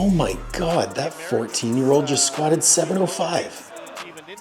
Oh my God, that 14-year-old just squatted 705.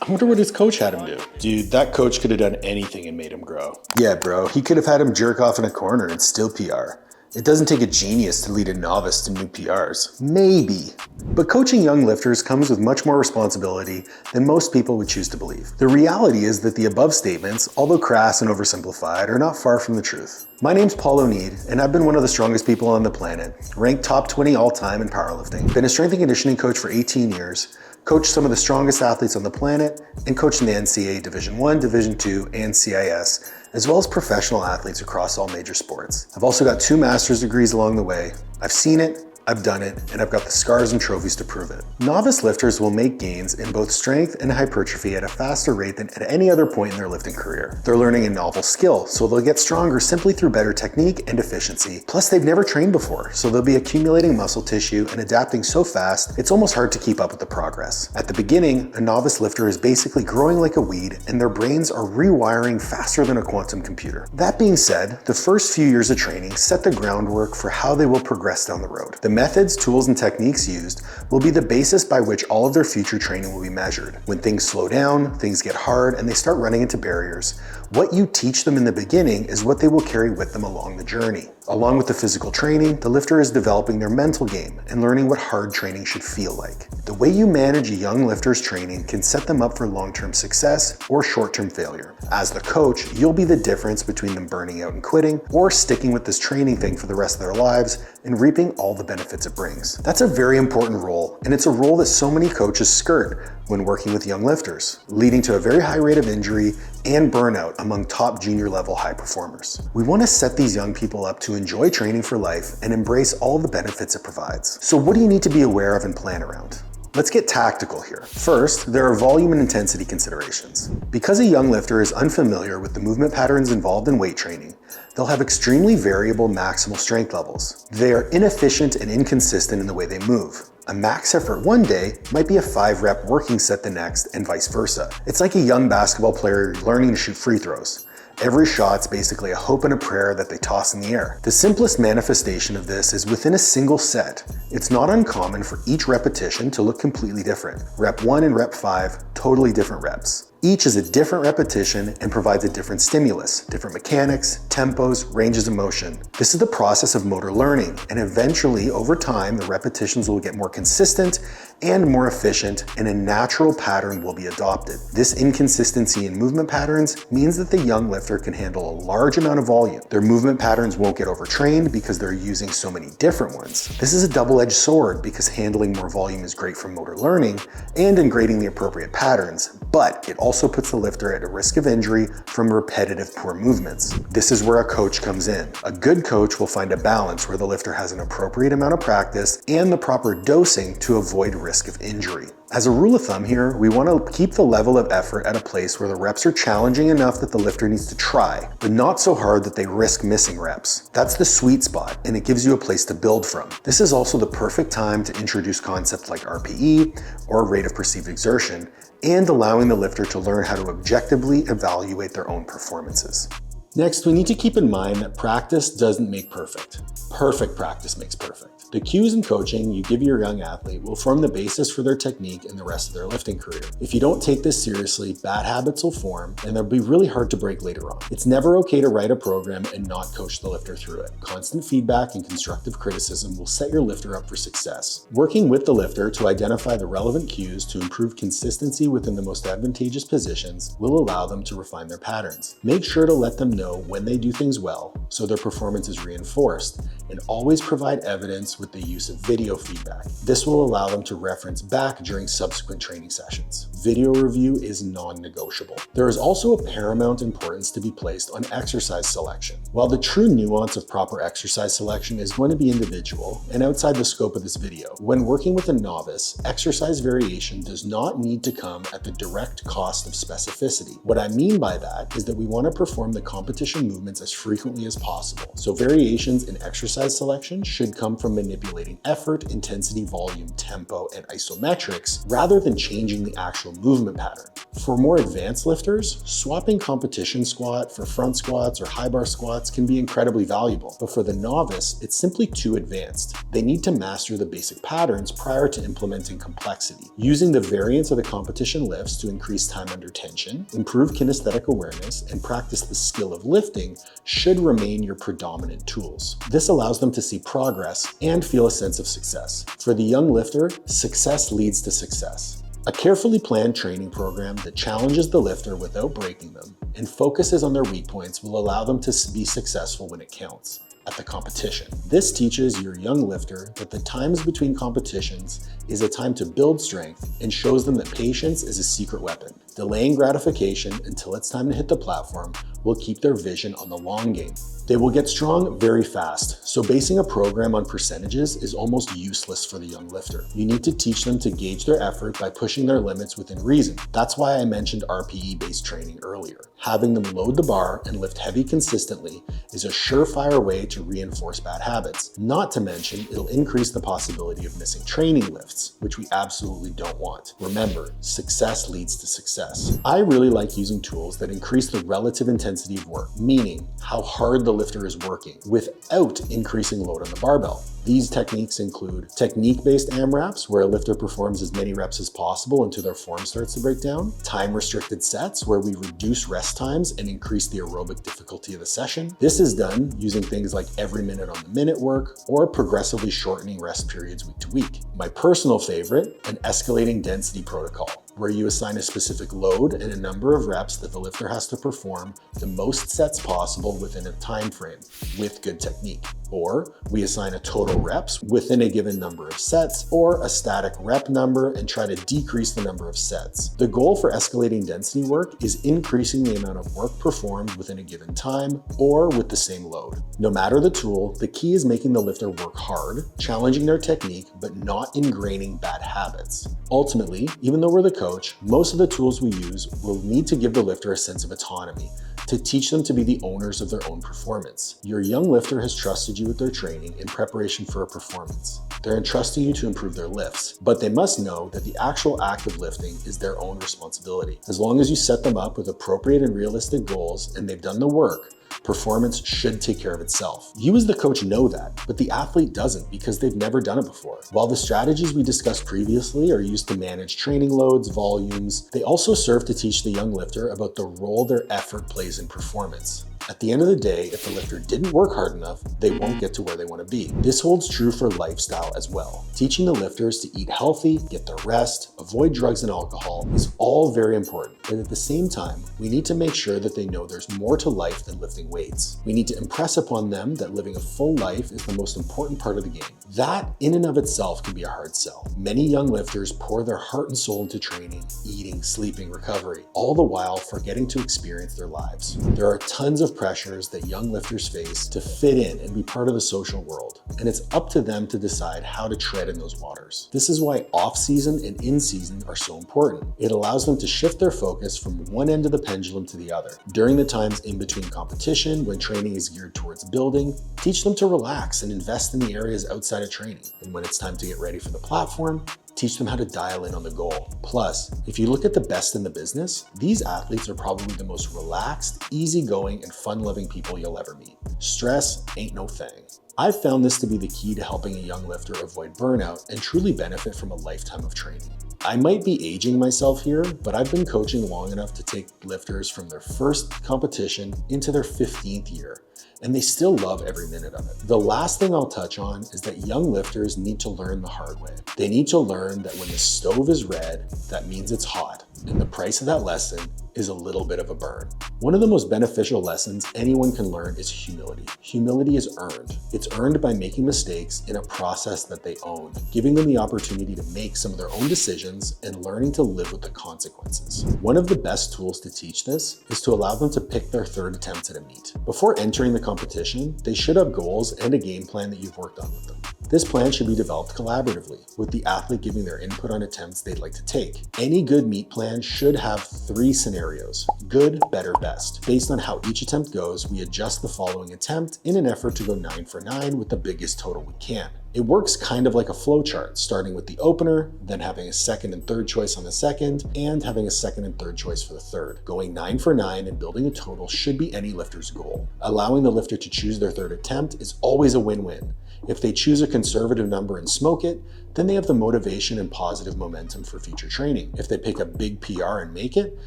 I wonder what his coach had him do. Dude, that coach could have done anything and made him grow. Yeah, bro, he could have had him jerk off in a corner and still PR. It doesn't take a genius to lead a novice to new PRs. Maybe. But coaching young lifters comes with much more responsibility than most people would choose to believe. The reality is that the above statements, although crass and oversimplified, are not far from the truth. My name's Paul O'Neid, and I've been one of the strongest people on the planet, ranked top 20 all-time in powerlifting, been a strength and conditioning coach for 18 years, coached some of the strongest athletes on the planet, and coached in the NCAA Division I, Division II, and CIS, as well as professional athletes across all major sports. I've also got 2 master's degrees along the way. I've seen it, I've done it, and I've got the scars and trophies to prove it. Novice lifters will make gains in both strength and hypertrophy at a faster rate than at any other point in their lifting career. They're learning a novel skill, so they'll get stronger simply through better technique and efficiency. Plus, they've never trained before, so they'll be accumulating muscle tissue and adapting so fast, it's almost hard to keep up with the progress. At the beginning, a novice lifter is basically growing like a weed, and their brains are rewiring faster than a quantum computer. That being said, the first few years of training set the groundwork for how they will progress down the road. The methods, tools, and techniques used will be the basis by which all of their future training will be measured. When things slow down, things get hard, and they start running into barriers, what you teach them in the beginning is what they will carry with them along the journey. Along with the physical training, the lifter is developing their mental game and learning what hard training should feel like. The way you manage a young lifter's training can set them up for long-term success or short-term failure. As the coach, you'll be the difference between them burning out and quitting, or sticking with this training thing for the rest of their lives and reaping all the benefits it brings. That's a very important role, and it's a role that so many coaches skirt when working with young lifters, leading to a very high rate of injury and burnout among top junior level high performers. We want to set these young people up to enjoy training for life and embrace all the benefits it provides. So what do you need to be aware of and plan around? Let's get tactical here. First, there are volume and intensity considerations. Because a young lifter is unfamiliar with the movement patterns involved in weight training, they'll have extremely variable maximal strength levels. They are inefficient and inconsistent in the way they move. A max effort one day might be a 5-rep working set the next, and vice versa. It's like a young basketball player learning to shoot free throws. Every shot's basically a hope and a prayer that they toss in the air. The simplest manifestation of this is within a single set. It's not uncommon for each repetition to look completely different. Rep 1 and rep 5, totally different reps. Each is a different repetition and provides a different stimulus, different mechanics, tempos, ranges of motion. This is the process of motor learning, and eventually, over time, the repetitions will get more consistent and more efficient, and a natural pattern will be adopted. This inconsistency in movement patterns means that the young lifter can handle a large amount of volume. Their movement patterns won't get overtrained because they're using so many different ones. This is a double-edged sword because handling more volume is great for motor learning and in grading the appropriate patterns, but it also puts the lifter at a risk of injury from repetitive poor movements. This is where a coach comes in. A good coach will find a balance where the lifter has an appropriate amount of practice and the proper dosing to avoid risk of injury. As a rule of thumb here, we want to keep the level of effort at a place where the reps are challenging enough that the lifter needs to try, but not so hard that they risk missing reps. That's the sweet spot, and it gives you a place to build from. This is also the perfect time to introduce concepts like RPE, or rate of perceived exertion, and allowing the lifter to learn how to objectively evaluate their own performances. Next, we need to keep in mind that practice doesn't make perfect. Perfect practice makes perfect. The cues and coaching you give your young athlete will form the basis for their technique and the rest of their lifting career. If you don't take this seriously, bad habits will form and they'll be really hard to break later on. It's never okay to write a program and not coach the lifter through it. Constant feedback and constructive criticism will set your lifter up for success. Working with the lifter to identify the relevant cues to improve consistency within the most advantageous positions will allow them to refine their patterns. Make sure to let them know when they do things well so their performance is reinforced, and always provide evidence with the use of video feedback. This will allow them to reference back during subsequent training sessions. Video review is non-negotiable. There is also a paramount importance to be placed on exercise selection. While the true nuance of proper exercise selection is going to be individual and outside the scope of this video, when working with a novice, exercise variation does not need to come at the direct cost of specificity. What I mean by that is that we want to perform the competition competition movements as frequently as possible. So variations in exercise selection should come from manipulating effort, intensity, volume, tempo, and isometrics rather than changing the actual movement pattern. For more advanced lifters, swapping competition squat for front squats or high bar squats can be incredibly valuable. But for the novice, it's simply too advanced. They need to master the basic patterns prior to implementing complexity. Using the variants of the competition lifts to increase time under tension, improve kinesthetic awareness, and practice the skill of lifting should remain your predominant tools. This allows them to see progress and feel a sense of success. For the young lifter, success leads to success. A carefully planned training program that challenges the lifter without breaking them and focuses on their weak points will allow them to be successful when it counts at the competition. This teaches your young lifter that the times between competitions is a time to build strength and shows them that patience is a secret weapon. Delaying gratification until it's time to hit the platform will keep their vision on the long game. They will get strong very fast, so basing a program on percentages is almost useless for the young lifter. You need to teach them to gauge their effort by pushing their limits within reason. That's why I mentioned RPE-based training earlier. Having them load the bar and lift heavy consistently is a surefire way to reinforce bad habits. Not to mention, it'll increase the possibility of missing training lifts, which we absolutely don't want. Remember, success leads to success. I really like using tools that increase the relative intensity of work, meaning how hard the lifter is working, without increasing load on the barbell. These techniques include technique-based AMRAPs, where a lifter performs as many reps as possible until their form starts to break down. Time-restricted sets, where we reduce rest times and increase the aerobic difficulty of the session. This is done using things like every minute on the minute work or progressively shortening rest periods week to week. My personal favorite, an escalating density protocol, where you assign a specific load and a number of reps that the lifter has to perform the most sets possible within a time frame with good technique. Or we assign a total reps within a given number of sets, or a static rep number and try to decrease the number of sets. The goal for escalating density work is increasing the amount of work performed within a given time or with the same load. No matter the tool, the key is making the lifter work hard, challenging their technique, but not ingraining bad habits. Ultimately, even though we're the coach, most of the tools we use will need to give the lifter a sense of autonomy, to teach them to be the owners of their own performance. Your young lifter has trusted you with their training in preparation for a performance. They're entrusting you to improve their lifts, but they must know that the actual act of lifting is their own responsibility. As long as you set them up with appropriate and realistic goals and they've done the work, performance should take care of itself. You as the coach know that, but the athlete doesn't because they've never done it before. While the strategies we discussed previously are used to manage training loads, volumes, they also serve to teach the young lifter about the role their effort plays in performance. At the end of the day, if the lifter didn't work hard enough, they won't get to where they want to be. This holds true for lifestyle as well. Teaching the lifters to eat healthy, get their rest, avoid drugs and alcohol is all very important. But at the same time, we need to make sure that they know there's more to life than lifting weights. We need to impress upon them that living a full life is the most important part of the game. That in and of itself can be a hard sell. Many young lifters pour their heart and soul into training, eating, sleeping, recovery, all the while forgetting to experience their lives. There are tons of pressures that young lifters face to fit in and be part of the social world, and it's up to them to decide how to tread in those waters. This is why off-season and in-season are so important. It allows them to shift their focus from one end of the pendulum to the other. During the times in between competition, when training is geared towards building, teach them to relax and invest in the areas outside of training. And when it's time to get ready for the platform, teach them how to dial in on the goal. Plus, if you look at the best in the business, these athletes are probably the most relaxed, easygoing, and fun-loving people you'll ever meet. Stress ain't no thing. I've found this to be the key to helping a young lifter avoid burnout and truly benefit from a lifetime of training. I might be aging myself here, but I've been coaching long enough to take lifters from their first competition into their 15th year, and they still love every minute of it. The last thing I'll touch on is that young lifters need to learn the hard way. They need to learn that when the stove is red, that means it's hot, and the price of that lesson is a little bit of a burn. One of the most beneficial lessons anyone can learn is humility. Humility is earned. It's earned by making mistakes in a process that they own, giving them the opportunity to make some of their own decisions and learning to live with the consequences. One of the best tools to teach this is to allow them to pick their third attempt at a meet. Before entering the competition, they should have goals and a game plan that you've worked on with them. This plan should be developed collaboratively, with the athlete giving their input on attempts they'd like to take. Any good meet plan plan should have 3 scenarios: good, better, best. Based on how each attempt goes, we adjust the following attempt in an effort to go 9 for 9 with the biggest total we can. It works kind of like a flow chart, starting with the opener, then having a second and third choice on the second, and having a second and third choice for the third. Going 9 for 9 and building a total should be any lifter's goal. Allowing the lifter to choose their third attempt is always a win-win. If they choose a conservative number and smoke it, then they have the motivation and positive momentum for future training. If they pick a big PR and make it,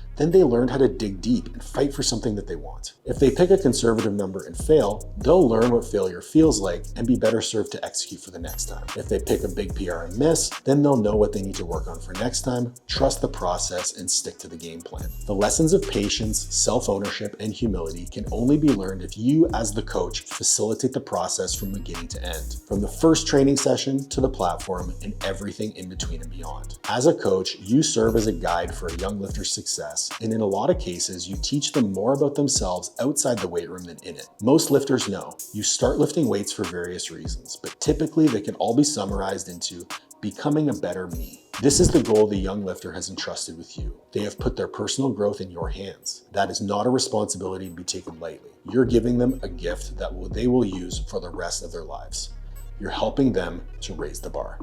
then they learned how to dig deep and fight for something that they want. If they pick a conservative number and fail, they'll learn what failure feels like and be better served to execute for the next time. If they pick a big PR and miss, then they'll know what they need to work on for next time, trust the process, and stick to the game plan. The lessons of patience, self-ownership, and humility can only be learned if you, as the coach, facilitate the process from beginning to end, from the first training session to the platform and everything in between and beyond. As a coach, you serve as a guide for a young lifter's success, and in a lot of cases, you teach them more about themselves outside the weight room than in it. Most lifters know you start lifting weights for various reasons, but typically they can all be summarized into becoming a better me. This is the goal the young lifter has entrusted with you. They have put their personal growth in your hands. That is not a responsibility to be taken lightly. You're giving them a gift that they will use for the rest of their lives. You're helping them to raise the bar.